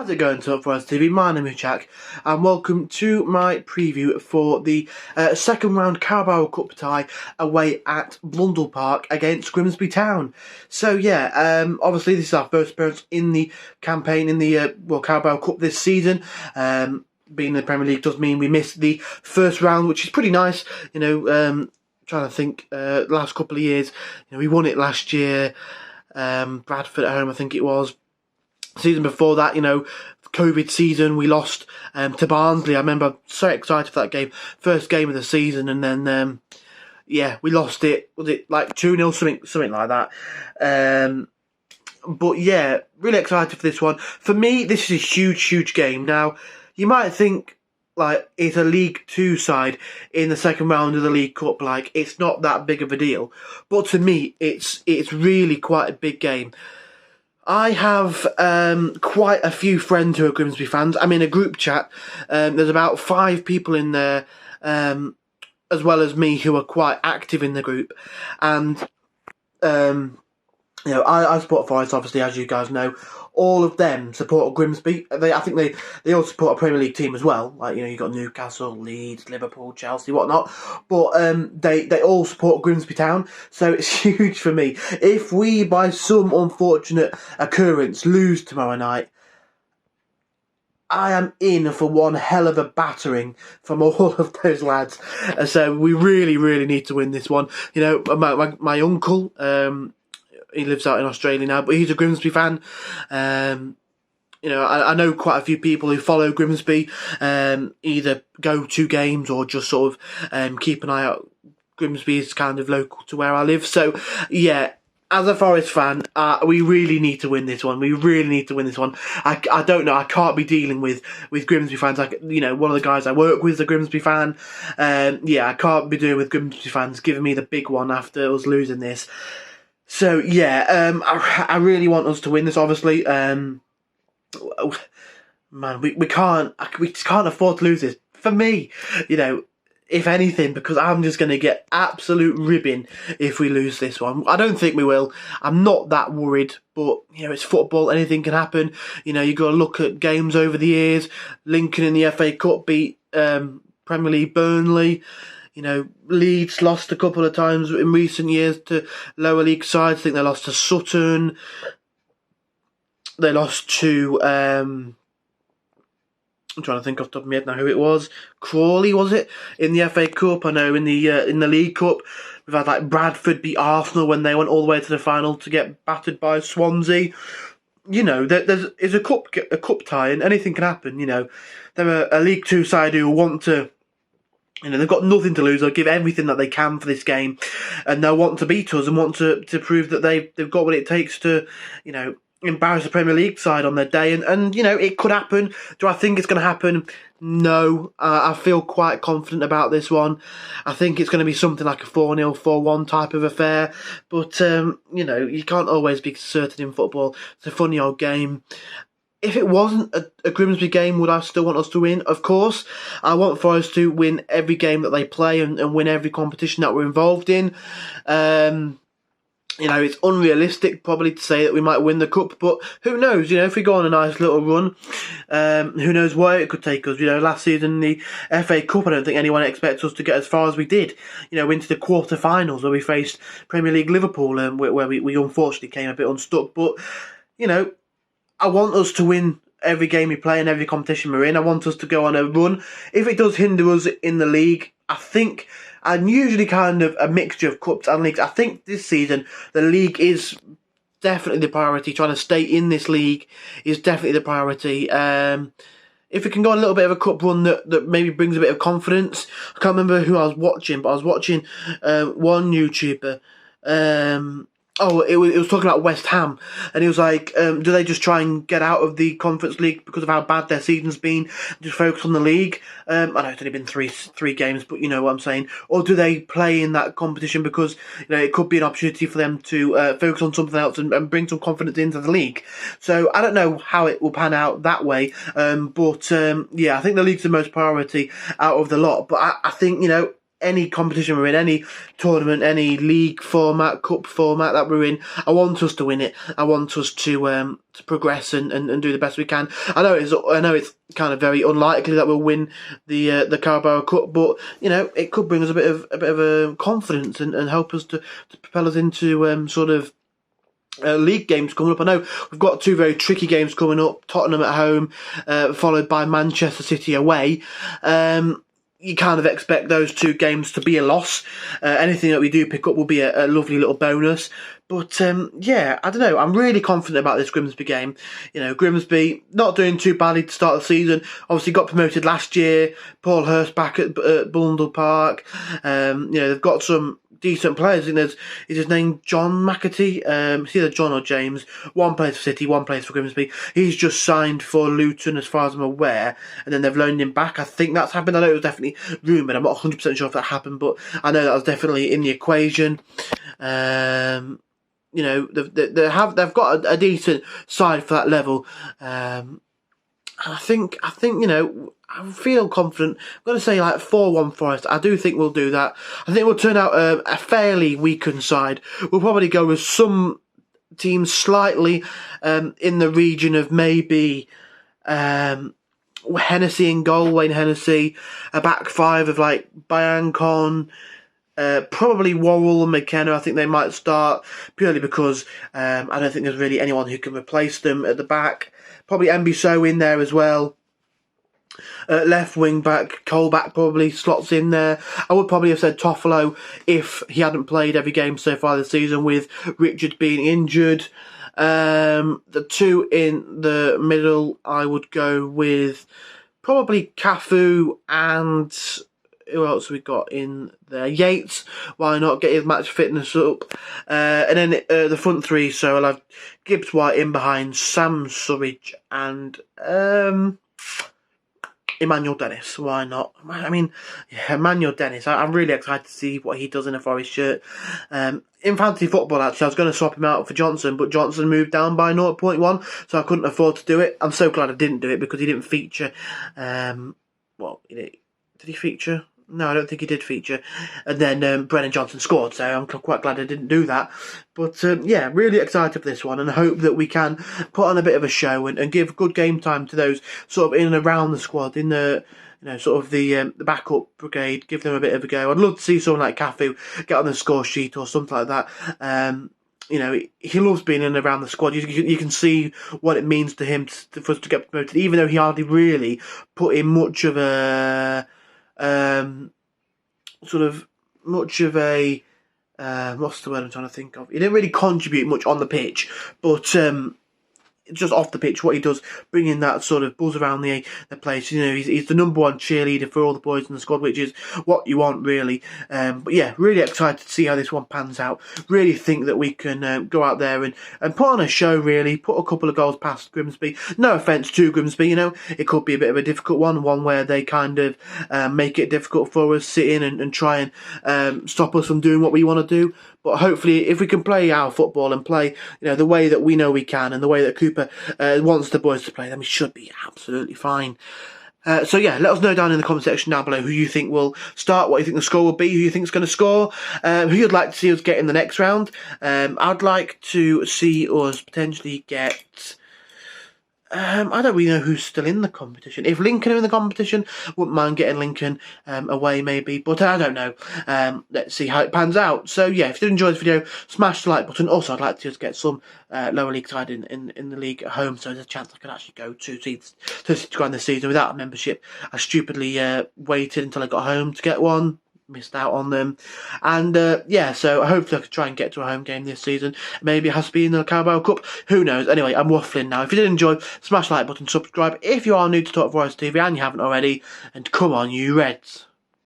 How's it going, Top Forest TV? My name is Jack, and welcome to my preview for the second round Carabao Cup tie away at Blundell Park against Grimsby Town. So yeah, obviously this is our first appearance in the campaign in the Carabao Cup this season. Being in the Premier League does mean we missed the first round, which is pretty nice. Trying to think, last couple of years, we won it last year. Bradford at home, I think it was. Season before that, COVID season, we lost to Barnsley. I remember so excited for that game, first game of the season, and then we lost it. Was it like 2-0, something like that? But yeah, really excited for this one. For me, this is a huge game. Now, you might think like it's a League Two side in the second round of the League Cup, like it's not that big of a deal. But to me, it's really quite a big game. I have quite a few friends who are Grimsby fans. I'm in a group chat. There's about 5 people in there, as well as me, who are quite active in the group. And I support Forest, obviously, as you guys know. All of them support Grimsby. I think they all support a Premier League team as well. Like, you've got Newcastle, Leeds, Liverpool, Chelsea, whatnot. But they all support Grimsby Town. So it's huge for me. If we, by some unfortunate occurrence, lose tomorrow night, I am in for one hell of a battering from all of those lads. So we really need to win this one. My uncle, he lives out in Australia now, but he's a Grimsby fan. I know quite a few people who follow Grimsby, either go to games or just sort of keep an eye out. Grimsby is kind of local to where I live. So, yeah, as a Forest fan, we really need to win this one. We really need to win this one. I don't know. I can't be dealing with Grimsby fans. One of the guys I work with is a Grimsby fan. I can't be dealing with Grimsby fans giving me the big one after us losing this. So yeah, I really want us to win this. Obviously, man, we can't afford to lose this. For me, if anything, because I'm just going to get absolute ribbing if we lose this one. I don't think we will. I'm not that worried, but it's football. Anything can happen. You got to look at games over the years. Lincoln in the FA Cup beat Premier League Burnley. Leeds lost a couple of times in recent years to lower league sides. I think they lost to Sutton. They lost to I'm trying to think off the top of my head now who it was. Crawley, was it? In the FA Cup. I know in the League Cup we've had like Bradford beat Arsenal when they went all the way to the final to get battered by Swansea. There's a cup tie and anything can happen. They're a League Two side who want to. They've got nothing to lose. They'll give everything that they can for this game, and they'll want to beat us and want to prove that they've got what it takes to, embarrass the Premier League side on their day. And it could happen. Do I think it's going to happen? No. I feel quite confident about this one. I think it's going to be something like a 4-0, 4-1 type of affair. But, you can't always be certain in football. It's a funny old game. If it wasn't a Grimsby game, would I still want us to win? Of course. I want Forest to win every game that they play and win every competition that we're involved in. It's unrealistic probably to say that we might win the cup, but who knows? If we go on a nice little run, who knows where it could take us? Last season, the FA Cup, I don't think anyone expects us to get as far as we did. Into the quarter-finals where we faced Premier League Liverpool, where we unfortunately came a bit unstuck. But, I want us to win every game we play and every competition we're in. I want us to go on a run. If it does hinder us in the league, I think I'm usually kind of a mixture of cups and leagues. I think this season the league is definitely the priority. Trying to stay in this league is definitely the priority. If we can go on a little bit of a cup run that maybe brings a bit of confidence. I can't remember who I was watching, but I was watching one YouTuber. It was talking about West Ham, and he was like, do they just try and get out of the Conference League because of how bad their season's been, just focus on the league? I know it's only been three games, but you know what I'm saying. Or do they play in that competition because it could be an opportunity for them to focus on something else and bring some confidence into the league? So I don't know how it will pan out that way, but I think the league's the most priority out of the lot. But I think any competition we're in, any tournament, any league format, cup format that we're in, I want us to win it. I want us to progress and do the best we can. I know it's kind of very unlikely that we'll win the Carabao Cup, but you know, it could bring us a bit of confidence and help us to propel us into sort of league games coming up. I know we've got 2 very tricky games coming up: Tottenham at home, followed by Manchester City away. You kind of expect those 2 games to be a loss. Anything that we do pick up will be a lovely little bonus. But yeah, I don't know. I'm really confident about this Grimsby game. You know, Grimsby not doing too badly to start the season. Obviously got promoted last year. Paul Hurst back at Bundle Park. You know, they've got some decent players. I think is his name John McAtee? It's either John or James. One plays for City, one plays for Grimsby. He's just signed for Luton, as far as I'm aware, and then they've loaned him back. I think that's happened. I know it was definitely rumoured. I'm not 100% sure if that happened, but I know that was definitely in the equation. You know, they've got a decent side for that level. I think you know, I feel confident. I'm going to say like 4-1 Forest. I do think we'll do that. I think we'll turn out a fairly weakened side. We'll probably go with some teams slightly in the region of maybe Hennessy in goal, Wayne Hennessy, a back 5 of like Bayancon, probably Worrell and McKenna. I think they might start purely because I don't think there's really anyone who can replace them at the back. Probably Mbiso in there as well. Left wing back, Colback probably slots in there. I would probably have said Toffolo if he hadn't played every game so far this season, with Richard being injured. The 2 in the middle, I would go with probably Cafu and who else we got in there? Yates. Why not get his match fitness up? And then the front 3, so I'll have Gibbs White in behind, Sam Surridge and Emmanuel Dennis. Why not? I mean, yeah, Emmanuel Dennis. I'm really excited to see what he does in a Forest shirt. In fantasy football, actually, I was going to swap him out for Johnson, but Johnson moved down by 0.1, so I couldn't afford to do it. I'm so glad I didn't do it because he didn't feature. Well, did he feature? No, I don't think he did feature. And then Brennan Johnson scored, so I'm quite glad I didn't do that. But yeah, really excited for this one and hope that we can put on a bit of a show and give good game time to those sort of in and around the squad, in the sort of the backup brigade, give them a bit of a go. I'd love to see someone like Cafu get on the score sheet or something like that. You know, he loves being in and around the squad. You can see what it means to him for us to get promoted, even though he hardly really put in much of a what's the word I'm trying to think of? He didn't really contribute much on the pitch, but just off the pitch, what he does, bringing that sort of buzz around the place. You know, he's the number 1 cheerleader for all the boys in the squad, which is what you want, really. But yeah, really excited to see how this one pans out. Really think that we can go out there and put on a show, really. Put a couple of goals past Grimsby. No offence to Grimsby, you know. It could be a bit of a difficult one where they kind of make it difficult for us, sit in and try and stop us from doing what we want to do. But hopefully, if we can play our football and play, the way that we know we can and the way that Cooper wants the boys to play, then we should be absolutely fine. So yeah, let us know down in the comment section down below who you think will start, what you think the score will be, who you think is going to score, who you'd like to see us get in the next round. I'd like to see us potentially get... I don't really know who's still in the competition. If Lincoln are in the competition, wouldn't mind getting Lincoln away maybe, but I don't know. Let's see how it pans out. So yeah, if you did enjoy this video, smash the like button. Also, I'd like to just get some lower league side in the league at home, so there's a chance I could actually go to grand this season without a membership. I stupidly waited until I got home to get one. Missed out on them, and yeah, so hopefully I could try and get to a home game this season. Maybe it has to be in the Carabao Cup, who knows. Anyway, I'm waffling now. If you did enjoy, smash the like button, subscribe if you are new to Talk Forest TV and you haven't already, and come on you Reds.